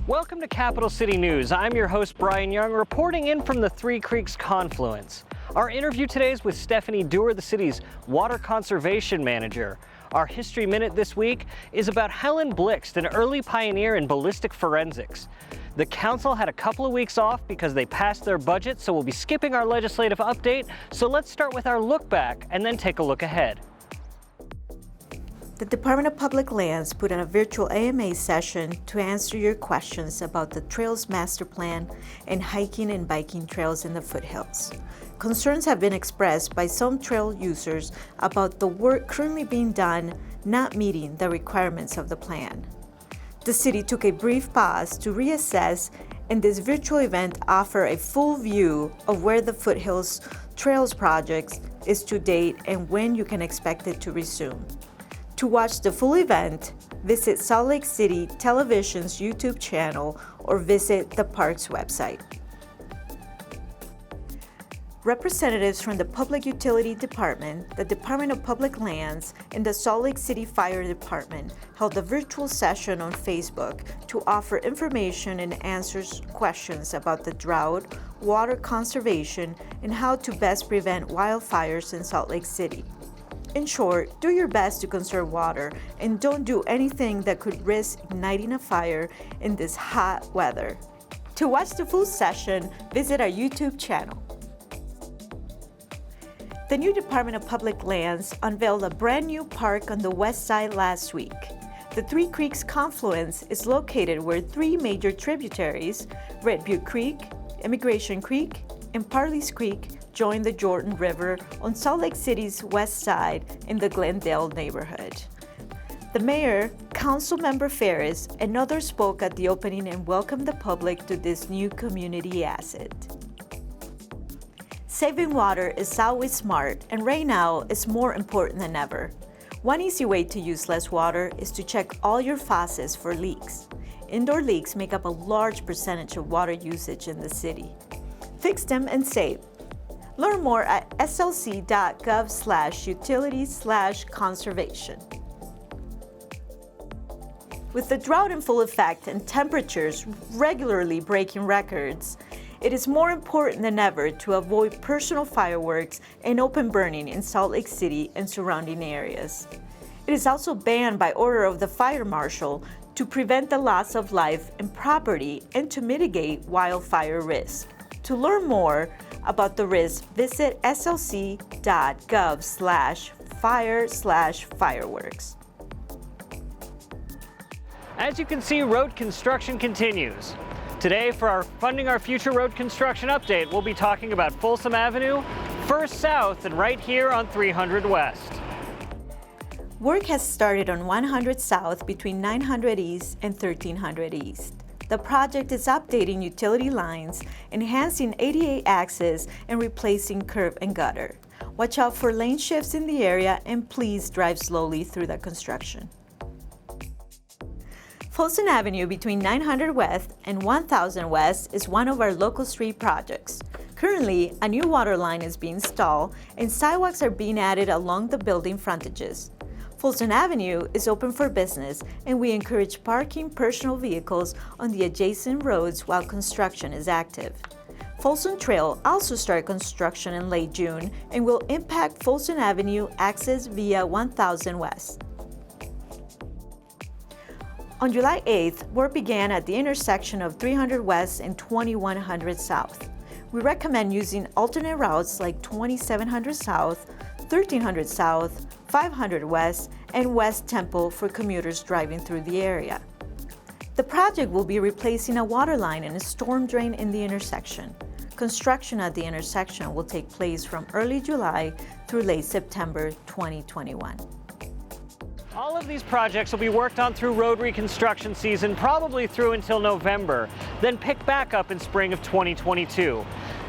Welcome to Capital City News. I'm your host, Brian Young, reporting in from the Three Creeks Confluence. Our interview today is with Stephanie Duer, the city's Water Conservation Manager. Our History Minute this week is about Helen Blixt, an early pioneer in ballistic forensics. The council had a couple of weeks off because they passed their budget, so we'll be skipping our legislative update. So let's start with our look back and then take a look ahead. The Department of Public Lands put on a virtual AMA session to answer your questions about the Trails Master Plan and hiking and biking trails in the foothills. Concerns have been expressed by some trail users about the work currently being done not meeting the requirements of the plan. The city took a brief pause to reassess, and this virtual event offers a full view of where the Foothills Trails project is to date and when you can expect it to resume. To watch the full event, visit Salt Lake City Television's YouTube channel or visit the park's website. Representatives from the Public Utility Department, the Department of Public Lands, and the Salt Lake City Fire Department held a virtual session on Facebook to offer information and answer questions about the drought, water conservation, and how to best prevent wildfires in Salt Lake City. In short, do your best to conserve water and don't do anything that could risk igniting a fire in this hot weather. To watch the full session, visit our YouTube channel. The new Department of Public Lands unveiled a brand new park on the west side last week. The Three Creeks Confluence is located where three major tributaries, Red Butte Creek, Immigration Creek, and Parley's Creek, join the Jordan River on Salt Lake City's west side in the Glendale neighborhood. The mayor, Councilmember Ferris, and others spoke at the opening and welcomed the public to this new community asset. Saving water is always smart, and right now it's more important than ever. One easy way to use less water is to check all your faucets for leaks. Indoor leaks make up a large percentage of water usage in the city. Fix them and save. Learn more at slc.gov/utilities/conservation. With the drought in full effect and temperatures regularly breaking records, it is more important than ever to avoid personal fireworks and open burning in Salt Lake City and surrounding areas. It is also banned by order of the fire marshal to prevent the loss of life and property and to mitigate wildfire risk. To learn more about the risk, visit slc.gov/fire/fireworks. As you can see, road construction continues. Today, for our Funding Our Future Road Construction Update, we'll be talking about FOLSOM Avenue, First South, and right here on 300 West. Work has started on 100 South between 900 East and 1300 East. The project is updating utility lines, enhancing ADA access, and replacing curb and gutter. Watch out for lane shifts in the area and please drive slowly through the construction. FOLSOM Avenue between 900 West and 1000 West is one of our local street projects. Currently, a new water line is being installed and sidewalks are being added along the building frontages. FOLSOM Avenue is open for business, and we encourage parking personal vehicles on the adjacent roads while construction is active. FOLSOM Trail also started construction in late June and will impact FOLSOM Avenue access via 1000 West. On July 8th, work began at the intersection of 300 West and 2100 South. We recommend using alternate routes like 2700 South, 1300 South, 500 West, and West Temple for commuters driving through the area. The project will be replacing a water line and a storm drain in the intersection. Construction at the intersection will take place from early July through late September 2021. All of these projects will be worked on through road reconstruction season, probably through until November, then pick back up in spring of 2022.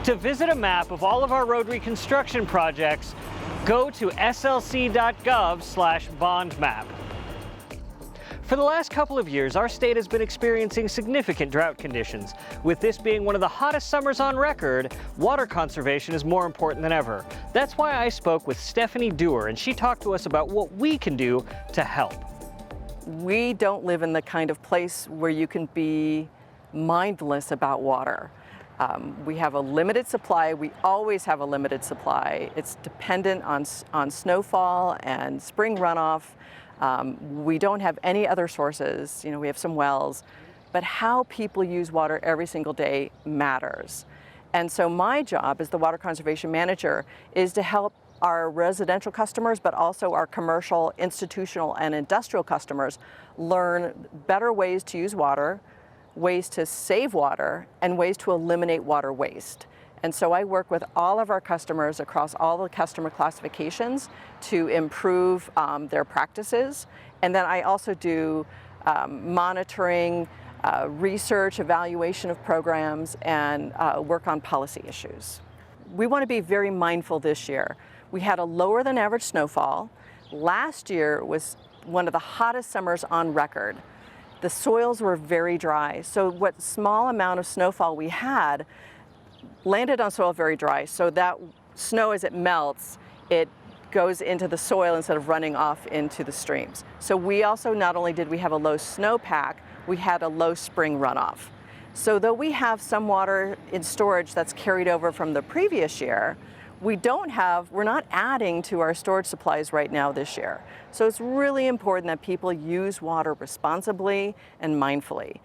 To visit a map of all of our road reconstruction projects, go to slc.gov/bondmap. For the last couple of years, our state has been experiencing significant drought conditions. With this being one of the hottest summers on record, water conservation is more important than ever. That's why I spoke with Stephanie Duer, and she talked to us about what we can do to help. We don't live in the kind of place where you can be mindless about water. We have a limited supply. We always have a limited supply. It's dependent on snowfall and spring runoff. We don't have any other sources. We have some wells, but how people use water every single day matters. And so my job as the Water Conservation Manager is to help our residential customers, but also our commercial, institutional, and industrial customers learn better ways to use water, ways to save water, and ways to eliminate water waste. And so I work with all of our customers across all the customer classifications to improve their practices. And then I also do monitoring, research, evaluation of programs, and work on policy issues. We want to be very mindful this year. We had a lower than average snowfall. Last year was one of the hottest summers on record. The soils were very dry, so what small amount of snowfall we had landed on soil very dry, so that snow, as it melts, it goes into the soil instead of running off into the streams. So we also, not only did we have a low snowpack, we had a low spring runoff. So though we have some water in storage that's carried over from the previous year, we're not adding to our storage supplies right now this year. So it's really important that people use water responsibly and mindfully.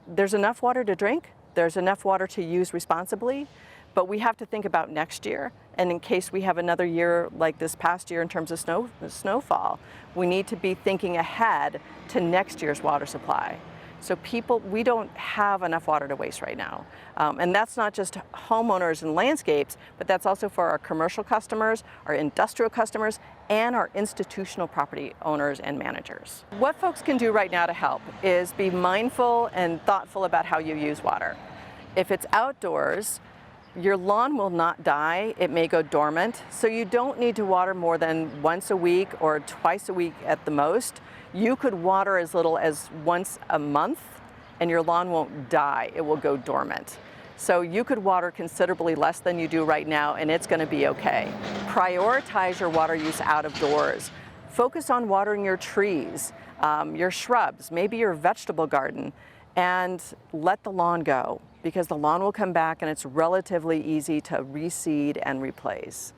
There's enough water to drink, there's enough water to use responsibly, but we have to think about next year. And in case we have another year like this past year in terms of snowfall, we need to be thinking ahead to next year's water supply. So we don't have enough water to waste right now. And that's not just homeowners and landscapes, but that's also for our commercial customers, our industrial customers, and our institutional property owners and managers. What folks can do right now to help is be mindful and thoughtful about how you use water. If it's outdoors, your lawn will not die, it may go dormant, so you don't need to water more than once a week or twice a week at the most. You could water as little as once a month and your lawn won't die, it will go dormant. So you could water considerably less than you do right now and it's going to be okay. Prioritize your water use out of doors. Focus on watering your trees, your shrubs, maybe your vegetable garden, and let the lawn go, because the lawn will come back and it's relatively easy to reseed and replace.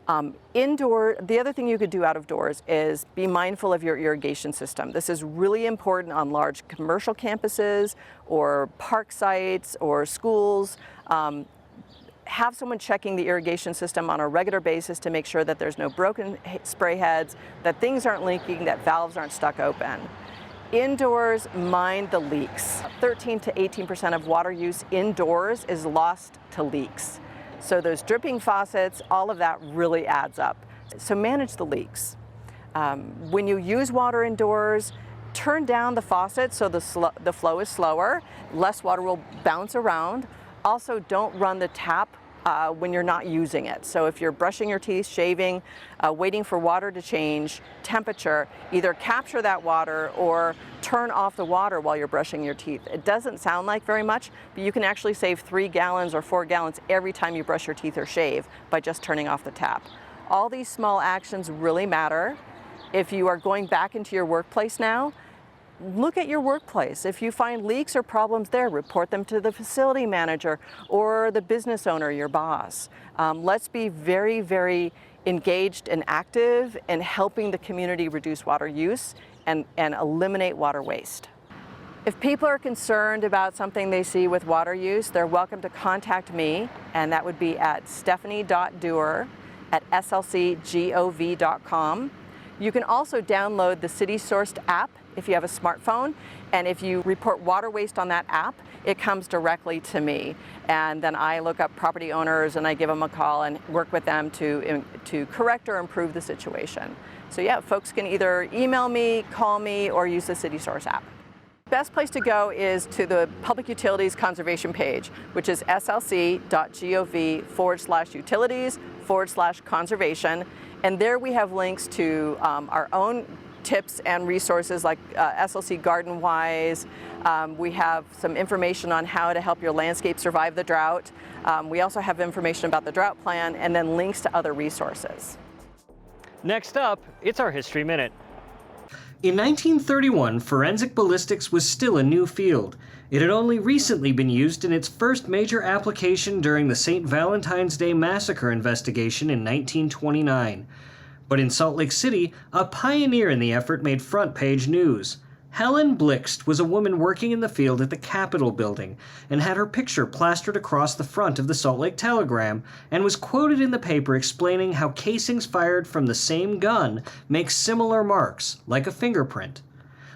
The other thing you could do out of doors is be mindful of your irrigation system. This is really important on large commercial campuses or park sites or schools. Have someone checking the irrigation system on a regular basis to make sure that there's no broken spray heads, that things aren't leaking, that valves aren't stuck open. Indoors, mind the leaks. 13 to 18% of water use indoors is lost to leaks. So those dripping faucets, all of that really adds up. So manage the leaks. When you use water indoors, turn down the faucet so the flow is slower, less water will bounce around. Also, don't run the tap when you're not using it. So if you're brushing your teeth, shaving, waiting for water to change temperature, either capture that water or turn off the water while you're brushing your teeth. It doesn't sound like very much, but you can actually save 3 gallons or 4 gallons every time you brush your teeth or shave by just turning off the tap. All these small actions really matter. If you are going back into your workplace now, look at your workplace. If you find leaks or problems there, report them to the facility manager or the business owner, your boss. Let's be very, very engaged and active in helping the community reduce water use and eliminate water waste. If people are concerned about something they see with water use, they're welcome to contact me, and that would be at stephanie.duer@slcgov.com. You can also download the City Sourced app if you have a smartphone, and if you report water waste on that app, it comes directly to me. And then I look up property owners and I give them a call and work with them to correct or improve the situation. So yeah, folks can either email me, call me, or use the City Source app. Best place to go is to the Public Utilities Conservation page, which is slc.gov/utilities/conservation. And there we have links to our own tips and resources like SLC Garden Wise. We have some information on how to help your landscape survive the drought. We also have information about the drought plan and then links to other resources. Next up, it's our History Minute. In 1931, forensic ballistics was still a new field. It had only recently been used in its first major application during the St. Valentine's Day Massacre investigation in 1929. But in Salt Lake City, a pioneer in the effort made front-page news. Helen Blixt was a woman working in the field at the Capitol building and had her picture plastered across the front of the Salt Lake Telegram and was quoted in the paper explaining how casings fired from the same gun make similar marks, like a fingerprint.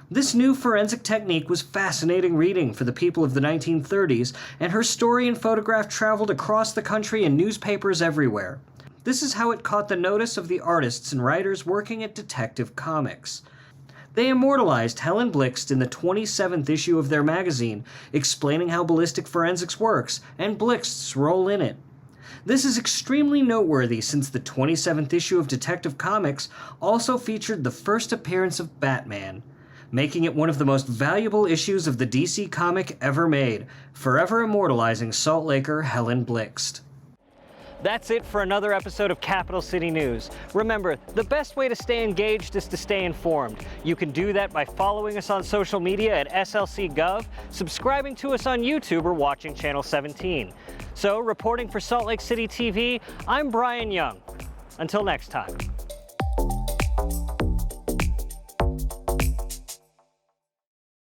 This new forensic technique was fascinating reading for the people of the 1930s, and her story and photograph traveled across the country in newspapers everywhere. This is how it caught the notice of the artists and writers working at Detective Comics. They immortalized Helen Blixt in the 27th issue of their magazine, explaining how ballistic forensics works and Blixt's role in it. This is extremely noteworthy since the 27th issue of Detective Comics also featured the first appearance of Batman, making it one of the most valuable issues of the DC comic ever made, forever immortalizing Salt Laker Helen Blixt. That's it for another episode of Capital City News. Remember, the best way to stay engaged is to stay informed. You can do that by following us on social media at SLC.gov, subscribing to us on YouTube, or watching Channel 17. So, reporting for Salt Lake City TV, I'm Brian Young. Until next time.